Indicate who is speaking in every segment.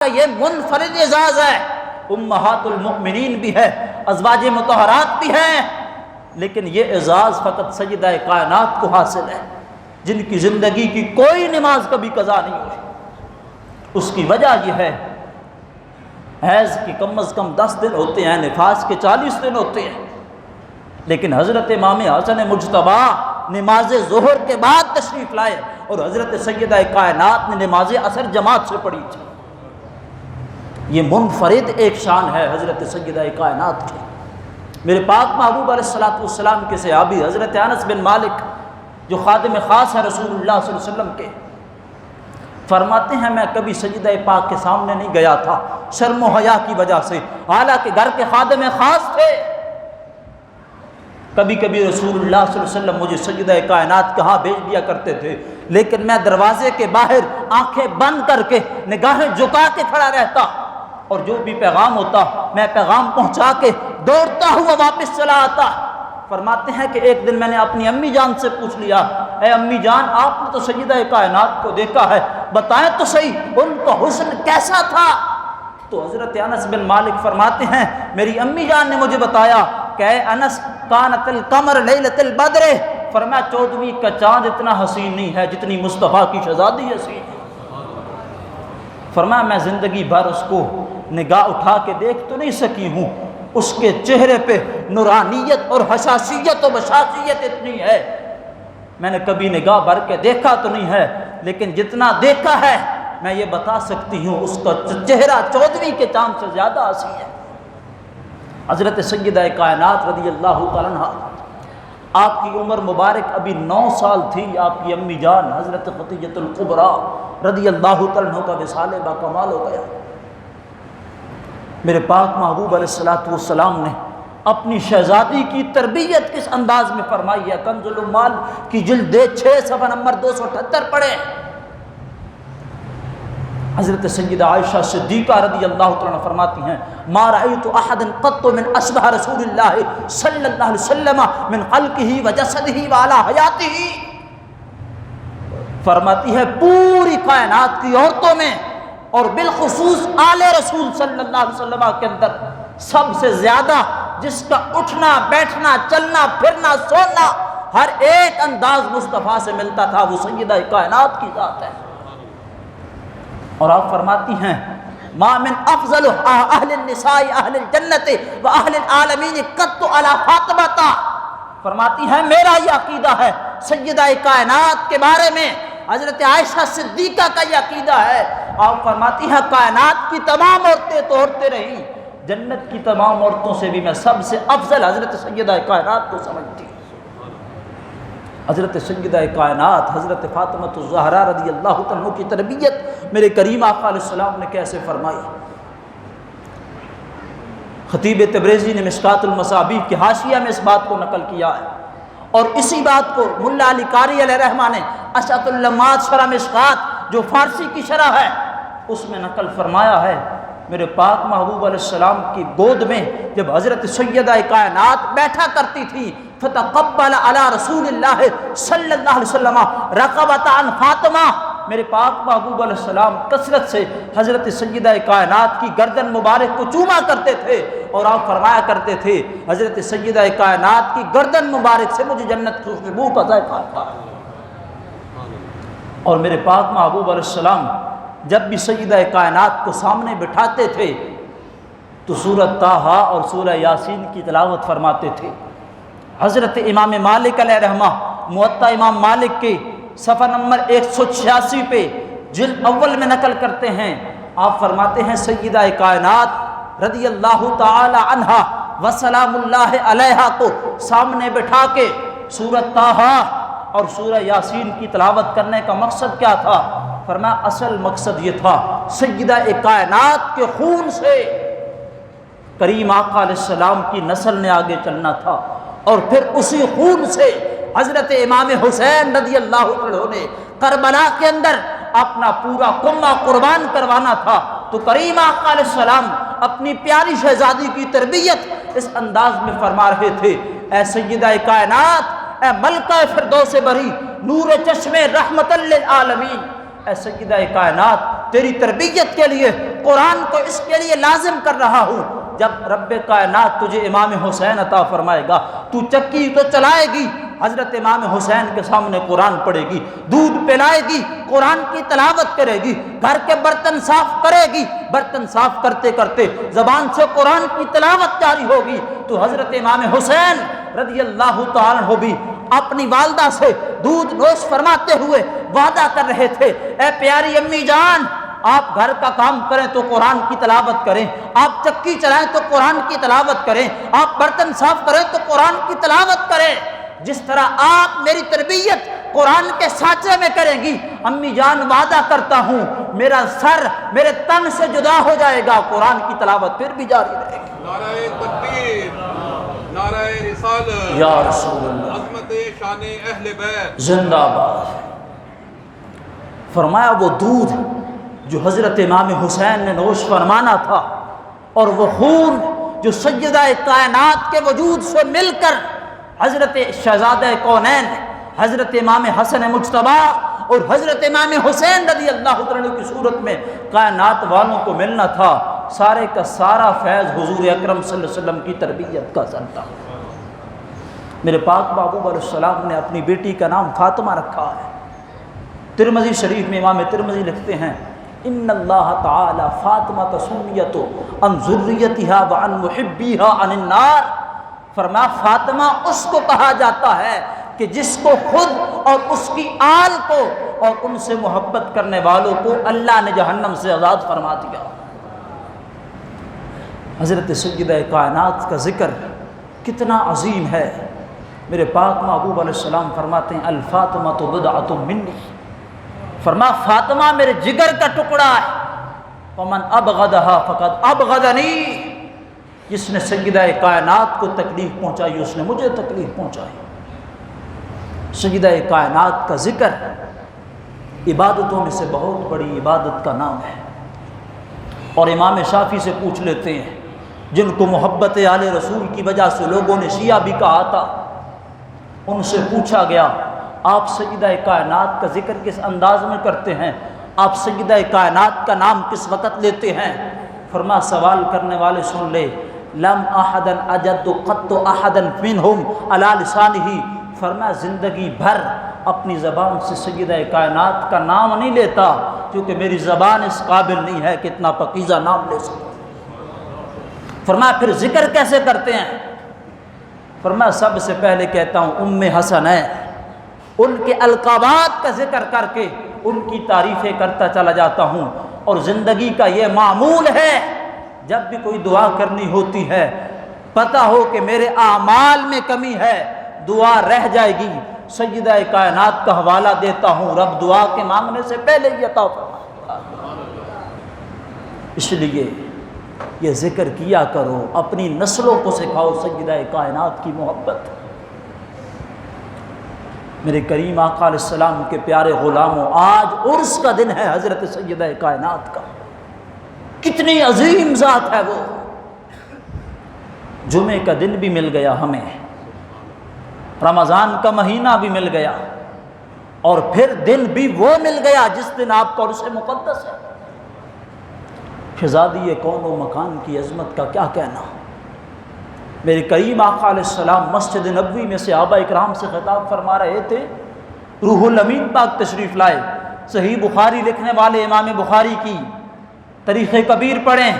Speaker 1: یہ منفرد اعزاز ہے، امہات المؤمنین بھی ہے، ازواج مطہرات بھی ہیں، لیکن یہ اعزاز فقط سیدہ کائنات کو حاصل ہے جن کی زندگی کی کوئی نماز کبھی قضا نہیں ہوئی۔ اس کی وجہ یہ ہے حیض کی کم از کم 10 دن ہوتے ہیں، نفاس کے 40 دن ہوتے ہیں، لیکن حضرت امام حسن مجتبی نماز ظہر کے بعد تشریف لائے اور حضرت سیدہ کائنات نے نماز عصر جماعت سے پڑھی تھی۔ یہ منفرد ایک شان ہے حضرت سیدہ کائنات کی۔ میرے پاک محبوب علیہ السلام کے صحابی حضرت انس بن مالک جو خادم خاص ہے رسول اللہ صلی اللہ علیہ وسلم کے، فرماتے ہیں میں کبھی سیدہ پاک کے سامنے نہیں گیا تھا شرم و حیا کی وجہ سے، حالانکہ گھر کے خادم خاص تھے۔ کبھی کبھی رسول اللہ صلی اللہ علیہ وسلم مجھے سیدہ کائنات کہاں بھیج دیا کرتے تھے، لیکن میں دروازے کے باہر آنکھیں بند کر کے نگاہیں جھکا کے کھڑا رہتا، اور جو بھی پیغام ہوتا میں پیغام پہنچا کے دوڑتا ہوا واپس چلا آتا۔ فرماتے ہیں کہ ایک دن میں نے اپنی امی جان سے پوچھ لیا، اے امی جان آپ نے تو سیدہ کائنات کو دیکھا ہے، بتائیں تو صحیح ان کا حسن کیسا تھا؟ تو حضرت انس بن مالک فرماتے ہیں میری امی جان نے مجھے بتایا کہ اے انس کانت القمر لیلۃ البدر، فرمایا 14ویں کا چاند اتنا حسین نہیں ہے جتنی مصطفیٰ کی شہزادی حسین ہے۔ فرمایا میں زندگی بھر اس کو نگاہ اٹھا کے دیکھ تو نہیں سکی ہوں، اس کے چہرے پہ نورانیت اور حساسیت و بشاشیت اتنی ہے، میں نے کبھی نگاہ بھر کے دیکھا تو نہیں ہے، لیکن جتنا دیکھا ہے میں یہ بتا سکتی ہوں اس کا چہرہ 14ویں کے چاند سے زیادہ حسین ہے۔ حضرت سیدہ کائنات رضی اللہ تعالیٰ عنہ، آپ کی عمر مبارک ابھی 9 سال تھی، آپ کی امی جان حضرت خدیجہ الکبریٰ رضی اللہ تعالیٰ عنہ کا وصال با کمال ہو گیا۔ میرے پاک محبوب علیہ السلام نے اپنی شہزادی کی تربیت کس انداز میں فرمائی ہے، کنز العمال کی جلد 6 صفحہ نمبر 278 پڑھیں۔ حضرت سیدہ عائشہ صدیقہ رضی اللہ تعالیٰ فرماتی ہیں ما رأیت احد قط من اشبہ رسول اللہ صلی اللہ علیہ وسلم من خلقہ وجسدہ وعلی حیاتہ، فرماتی ہے پوری کائنات کی عورتوں میں اور بالخصوص آل رسول صلی اللہ علیہ وسلم کے اندر سب سے زیادہ جس کا اٹھنا بیٹھنا چلنا پھرنا سونا ہر ایک انداز مصطفیٰ سے ملتا تھا، وہ سیدہ کائنات کی ذات ہے۔ اور آپ فرماتی ہیں ما من افضل اہل النساء اہل الجنت و اہل العالمین قط علی فاطمہ، فرماتی ہیں میرا یہ عقیدہ ہے سیدہ کائنات کے بارے میں، حضرت عائشہ صدیقہ کا یہ عقیدہ ہے۔ آپ فرماتی ہیں کائنات کی تمام عورتیں تو عورتیں رہیں، جنت کی تمام عورتوں سے بھی میں سب سے افضل حضرت سیدہ کائنات کو سمجھتی ہوں۔ حضرت سیدہ کائنات حضرت فاطمہ الزہرا رضی اللہ عنہ کی تربیت میرے کریم آقا علیہ السلام نے کیسے فرمائی؟ خطیب تبریزی نے مشکات المصابیح کے حاشیہ میں اس بات کو نقل کیا ہے، اور اسی بات کو ملا علی قاری علیہ رحمہ نے اشعۃ اللمات شرح مشکات جو فارسی کی شرح ہے اس میں نقل فرمایا ہے میرے پاک محبوب علیہ السلام کی گود میں جب حضرت سیدہ کائنات بیٹھا کرتی تھی فتقبل علی رسول اللہ صلی اللہ علیہ وسلم رقبۃ عن فاطمہ، میرے پاک محبوب علیہ السلام کثرت سے حضرت سیدہ کائنات کی گردن مبارک کو چوما کرتے تھے، اور آپ فرمایا کرتے تھے حضرت سیدہ کائنات کی گردن مبارک سے مجھے جنت کی خوشبو کا ذائقہ آتا ہے۔ اور میرے پاک محبوب علیہ السلام جب بھی سیدہ کائنات کو سامنے بٹھاتے تھے تو سورۃ طٰہٰ اور سورہ یاسین کی تلاوت فرماتے تھے۔ حضرت امام مالک علیہ رحمہ موطا امام مالک کے صفحہ نمبر 186 پہ جلد اول میں نقل کرتے ہیں، آپ فرماتے ہیں سیدہ کائنات رضی اللہ تعالی عنہا وسلام اللہ علیہا کو سامنے بٹھا کے سورۃ طٰہٰ اور سورہ یاسین کی تلاوت کرنے کا مقصد کیا تھا؟ فرمایا اصل مقصد یہ تھا سیدہ کائنات کے خون سے کریم آقا علیہ السلام کی نسل نے آگے چلنا تھا، اور پھر اسی خون سے حضرت امام حسین رضی اللہ عنہ نے کربلا کے اندر اپنا پورا قمہ قربان کروانا تھا۔ تو کریم آقا علیہ السلام اپنی پیاری شہزادی کی تربیت اس انداز میں فرما رہے تھے اے سیدہ کائنات، اے ملکہ فردوس بری، نور چشم رحمت للعالمین، اے سیدہ کائنات تیری تربیت کے لیے قرآن کو اس کے لیے لازم کر رہا ہوں، جب رب کائنات تجھے امام حسین عطا فرمائے گا تو چکی تو چلائے گی، حضرت امام حسین کے سامنے قرآن پڑھے گی، دودھ پلائے گی، قرآن کی تلاوت کرے گی، گھر کے برتن صاف کرے گی، برتن صاف کرتے کرتے زبان سے قرآن کی تلاوت جاری ہوگی، تو حضرت امام حسین رضی اللہ تعالیٰ عنہ بھی اپنی والدہ سے دودھ نوش فرماتے ہوئے وعدہ کر رہے تھے، اے پیاری امی جان آپ گھر کا کام کریں تو قرآن کی تلاوت کریں، آپ چکی چلائیں تو قرآن کی تلاوت کریں، آپ برتن صاف کریں تو قرآن کی تلاوت کریں، جس طرح آپ میری تربیت قرآن کے سانچے میں کریں گی، امی جان وعدہ کرتا ہوں میرا سر میرے تن سے جدا ہو جائے گا، قرآن کی تلاوت پھر بھی جاری رہے گی۔
Speaker 2: نعرہ تکبیر، نعرہ رسالت،
Speaker 1: یا رسول اللہ،
Speaker 2: عظمت شان اہل بیت
Speaker 1: زندہ باد۔ فرمایا وہ دودھ جو حضرت امام حسین نے نوش فرمانا تھا اور وہ خون جو سیدہ کائنات کے وجود سے مل کر حضرت شہزادہ کونین حضرت امام حسن مجتبی اور حضرت امام حسین رضی اللہ عنہ کی صورت میں کائنات والوں کو ملنا تھا، سارے کا سارا فیض حضور اکرم صلی اللہ علیہ وسلم کی تربیت کا اثر تھا۔ میرے پاک محبوب علیہ السلام نے اپنی بیٹی کا نام فاطمہ رکھا ہے۔ ترمذی شریف میں امام ترمذی لکھتے ہیں ان اللہ تعالی فاطمہ سمیت عن ذریتها وعن محبیها عن النار، فرمایا فاطمہ اس کو کہا جاتا ہے کہ جس کو خود اور اس کی آل کو اور ان سے محبت کرنے والوں کو اللہ نے جہنم سے آزاد فرما دیا۔ حضرت سیدہ کائنات کا ذکر کتنا عظیم ہے۔ میرے پاک محبوب علیہ السلام فرماتے ہیں الفاطمہ بضعۃ منی، فرمایا فاطمہ میرے جگر کا ٹکڑا ہے، فمن ابغضها فقد ابغضنی، جس نے سیدہ کائنات کو تکلیف پہنچائی اس نے مجھے تکلیف پہنچائی۔ سیدہ کائنات کا ذکر عبادتوں میں سے بہت بڑی عبادت کا نام ہے، اور امام شافعی سے پوچھ لیتے ہیں جن کو محبت آل رسول کی وجہ سے لوگوں نے شیعہ بھی کہا تھا، ان سے پوچھا گیا آپ سیدہ کائنات کا ذکر کس انداز میں کرتے ہیں، آپ سیدہ کائنات کا نام کس وقت لیتے ہیں؟ فرمایا سوال کرنے والے سن لے، لم احدا اجد قط احدا منهم علی لسانہ، فرمایا زندگی بھر اپنی زبان سے سیدہ کائنات کا نام نہیں لیتا کیونکہ میری زبان اس قابل نہیں ہے کہ اتنا پاکیزہ نام لے سکوں۔ فرمایا پھر ذکر کیسے کرتے ہیں؟ فرمایا سب سے پہلے کہتا ہوں ام حسن ہے، ان کے القابات کا ذکر کر کے ان کی تعریفیں کرتا چلا جاتا ہوں، اور زندگی کا یہ معمول ہے جب بھی کوئی دعا کرنی ہوتی ہے پتہ ہو کہ میرے اعمال میں کمی ہے، دعا رہ جائے گی، سیدہ کائنات کا حوالہ دیتا ہوں، رب دعا کے مانگنے سے پہلے ہی عطا فرمائے۔ اس لیے یہ ذکر کیا کرو، اپنی نسلوں کو سکھاؤ سیدہ کائنات کی محبت۔ میرے کریم آقا علیہ السلام کے پیارے غلاموں، آج عرس کا دن ہے حضرت سیدہ کائنات کا، کتنی عظیم ذات ہے وہ۔ جمعے کا دن بھی مل گیا ہمیں، رمضان کا مہینہ بھی مل گیا، اور پھر دن بھی وہ مل گیا جس دن آپ کا عرس مقدس ہے۔ شہزادی کون و مکان کی عظمت کا کیا کہنا۔ میرے کریم آقا علیہ السلام مسجد نبوی میں صحابہ اکرام سے خطاب فرما رہے تھے، روح الامین پاک تشریف لائے، صحیح بخاری لکھنے والے امام بخاری کی تاریخ کبیر پڑھیں،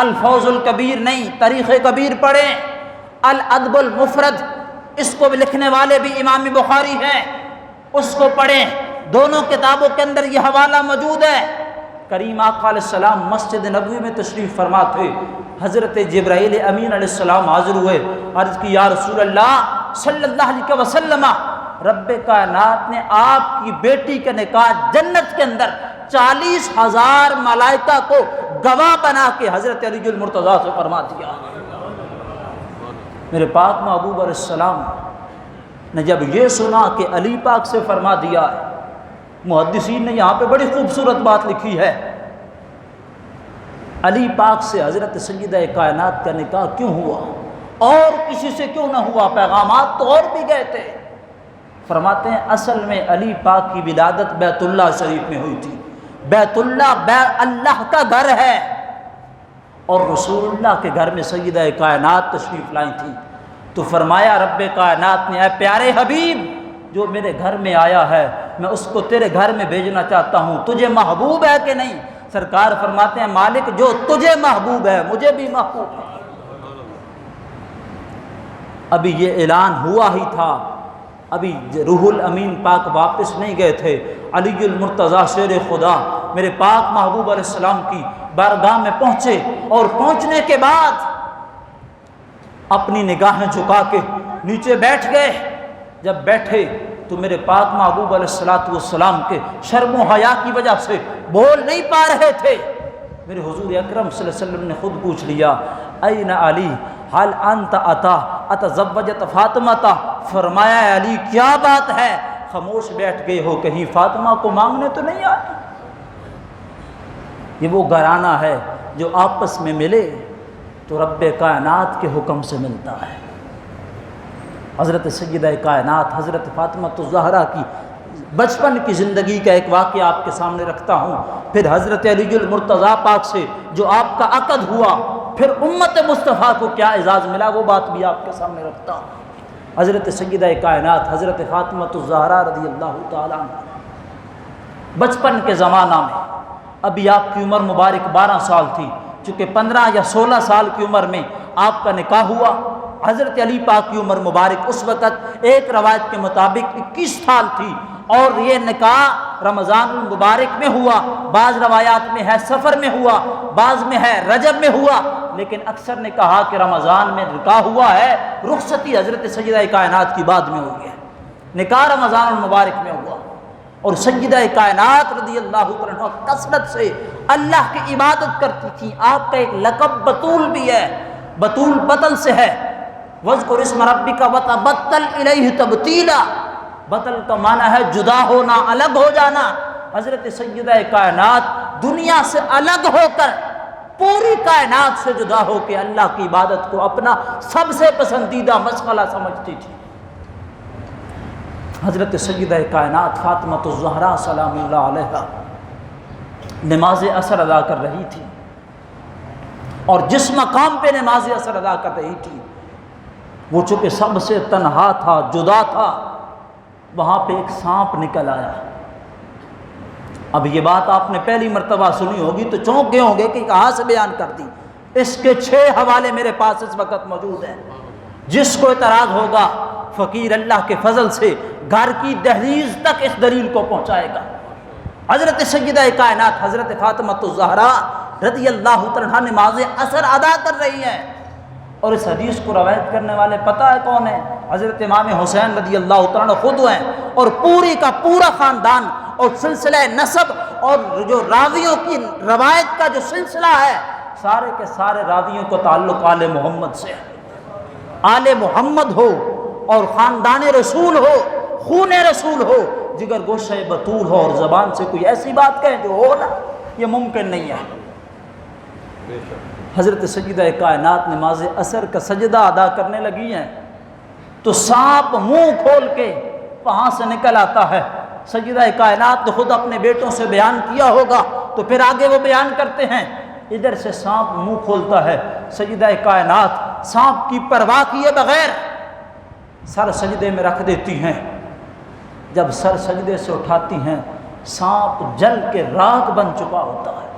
Speaker 1: الفوز الکبیر نہیں تاریخ کبیر پڑھیں، الادب المفرد اس کو بھی لکھنے والے بھی امام بخاری ہیں، اس کو پڑھیں، دونوں کتابوں کے اندر یہ حوالہ موجود ہے۔ کریم آقا علیہ السلام مسجد نبوی میں تشریف فرما تھے، حضرت جبرائیل امین علیہ السلام حاضر ہوئے، عرض کی یا رسول اللہ صلی اللہ علیہ وسلم، رب کائنات نے آپ کی بیٹی کا نکاح جنت کے اندر 40,000 ملائکہ کو گواہ بنا کے حضرت علی المرتضیٰ سے فرما دیا۔ میرے پاک محبوب علیہ السلام نے جب یہ سنا کہ علی پاک سے فرما دیا، محدثین نے یہاں پہ بڑی خوبصورت بات لکھی ہے، علی پاک سے حضرت سیدہ کائنات کا نکاح کیوں ہوا اور کسی سے کیوں نہ ہوا؟ پیغامات تو اور بھی گئے تھے۔ فرماتے ہیں اصل میں علی پاک کی ولادت بیت اللہ شریف میں ہوئی تھی۔ بیت اللہ اللہ کا گھر ہے، اور رسول اللہ کے گھر میں سیدہ کائنات تشریف لائی تھی۔ تو فرمایا رب کائنات نے، اے پیارے حبیب، جو میرے گھر میں آیا ہے میں اس کو تیرے گھر میں بھیجنا چاہتا ہوں، تجھے محبوب ہے کہ نہیں؟ سرکار فرماتے ہیں مالک جو تجھے محبوب ہے مجھے بھی محبوب ہے۔ ابھی یہ اعلان ہوا ہی تھا، ابھی روح الامین پاک واپس نہیں گئے تھے۔ علی المرتضیٰ شیر خدا میرے پاک محبوب علیہ السلام کی بارگاہ میں پہنچے، اور پہنچنے کے بعد اپنی نگاہیں جھکا کے نیچے بیٹھ گئے۔ جب بیٹھے تو میرے پاک محبوب علیہ السلام کے شرم و حیا کی وجہ سے بول نہیں پا رہے تھے۔ میرے حضور اکرم صلی اللہ علیہ وسلم نے خود پوچھ لیا، این علی حل انت اتزوجت فاطمہ؟ فرمایا علی کیا بات ہے، خاموش بیٹھ گئے ہو، کہیں فاطمہ کو مانگنے تو نہیں آئے؟ یہ وہ گھرانہ ہے جو آپس میں ملے تو رب کائنات کے حکم سے ملتا ہے۔ حضرت سیدہ کائنات حضرت فاطمہ الزہرا کی بچپن کی زندگی کا ایک واقعہ آپ کے سامنے رکھتا ہوں، پھر حضرت علی المرتضیٰ پاک سے جو آپ کا عقد ہوا، پھر امت مصطفیٰ کو کیا اعزاز ملا، وہ بات بھی آپ کے سامنے رکھتا ہوں۔ حضرت سیدہ کائنات حضرت فاطمہ الزہرا رضی اللہ تعالیٰ عنہ بچپن کے زمانہ میں، ابھی آپ کی عمر مبارک 12 سال تھی، چونکہ 15 یا 16 سال کی عمر میں آپ کا نکاح ہوا۔ حضرت علی پاک کی عمر مبارک اس وقت ایک روایت کے مطابق 21 سال تھی، اور یہ نکاح رمضان المبارک میں ہوا، بعض روایات میں ہے سفر میں ہوا، بعض میں ہے رجب میں ہوا، لیکن اکثر نے کہا کہ رمضان میں نکاح ہوا ہے، رخصتی حضرت سیدہ کائنات کی بعد میں ہوئی ہے، نکاح رمضان المبارک میں ہوا۔ اور سیدہ کائنات رضی اللہ عنہ کثرت سے اللہ کی عبادت کرتی تھی۔ آپ کا ایک لقب بطول بھی ہے، بطول بطل سے ہے، وَاذْكُرِ اسْمَ رَبِّكَ وَتَبَتَّلْ إِلَيْهِ تَبْتِيلًا، بطل کا معنی ہے جدا ہونا، الگ ہو جانا۔ حضرت سیدہ کائنات دنیا سے الگ ہو کر پوری کائنات سے جدا ہو کے اللہ کی عبادت کو اپنا سب سے پسندیدہ مشغلہ سمجھتی تھی۔ حضرت سیدہ کائنات فاطمہ الزہرا سلام اللہ علیہا نماز عصر ادا کر رہی تھی، اور جس مقام پہ نماز عصر ادا کر رہی تھی وہ چونکہ سب سے تنہا تھا، جدا تھا، وہاں پہ ایک سانپ نکل آیا۔ اب یہ بات آپ نے پہلی مرتبہ سنی ہوگی تو چونک گئے ہوں گے کہ کہاں سے بیان کر دی۔ اس کے 6 حوالے میرے پاس اس وقت موجود ہیں، جس کو اعتراض ہوگا فقیر اللہ کے فضل سے گھر کی دہلیز تک اس دلیل کو پہنچائے گا۔ حضرت سیدہ کائنات حضرت فاطمہ الزہرا رضی اللہ عنہا نماز عصر ادا کر رہی ہیں، اور اس حدیث کو روایت کرنے والے پتہ ہے کون ہیں؟ حضرت امام حسین رضی اللہ عنہ خود ہیں، اور پوری کا پورا خاندان اور سلسلہ نسب اور جو راویوں کی روایت کا جو سلسلہ ہے، سارے کے سارے راویوں کو تعلق آل محمد سے ہے۔ آل محمد ہو اور خاندان رسول ہو، خون رسول ہو، جگر گوشہ بطول ہو، اور زبان سے کوئی ایسی بات کہیں جو ہو نا، یہ ممکن نہیں ہے۔ حضرت سیدہ کائنات نماز عصر کا سجدہ ادا کرنے لگی ہیں تو سانپ منہ کھول کے وہاں سے نکل آتا ہے۔ سیدہ کائنات نے خود اپنے بیٹوں سے بیان کیا ہوگا تو پھر آگے وہ بیان کرتے ہیں، ادھر سے سانپ منہ کھولتا ہے، سیدہ کائنات سانپ کی پرواہ کیے بغیر سر سجدے میں رکھ دیتی ہیں۔ جب سر سجدے سے اٹھاتی ہیں، سانپ جل کے راکھ بن چکا ہوتا ہے۔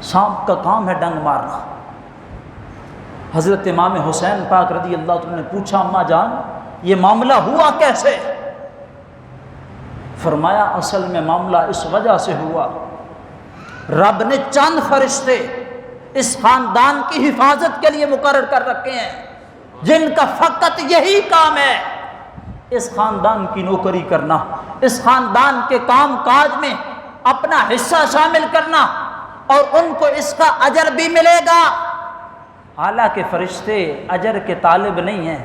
Speaker 1: سانپ کا کام ہے ڈنگ مارنا۔ حضرت امام حسین پاک رضی اللہ عنہ نے پوچھا اماں جان یہ معاملہ ہوا کیسے؟ فرمایا اصل میں معاملہ اس وجہ سے ہوا، رب نے چند فرشتے اس خاندان کی حفاظت کے لیے مقرر کر رکھے ہیں، جن کا فقط یہی کام ہے اس خاندان کی نوکری کرنا، اس خاندان کے کام کاج میں اپنا حصہ شامل کرنا، اور ان کو اس کا اجر بھی ملے گا۔ حالانکہ فرشتے اجر کے طالب نہیں ہیں،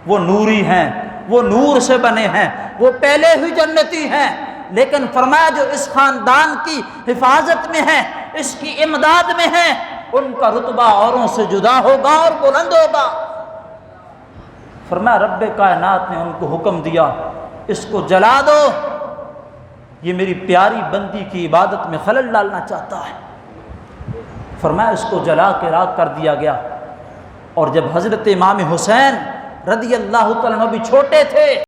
Speaker 1: وہ نوری ہیں، وہ نور سے بنے ہیں، وہ پہلے ہی جنتی ہیں، لیکن فرمایا جو اس خاندان کی حفاظت میں ہیں، اس کی امداد میں ہیں، ان کا رتبہ اوروں سے جدا ہوگا اور بلند ہوگا۔ فرمایا رب کائنات نے ان کو حکم دیا اس کو جلا دو، یہ میری پیاری بندی کی عبادت میں خلل ڈالنا چاہتا ہے۔ فرمایا اس کو جلا کے راکھ کر دیا گیا۔ اور جب حضرت امام حسین رضی اللہ تعالیٰ عنہ بھی چھوٹے تھے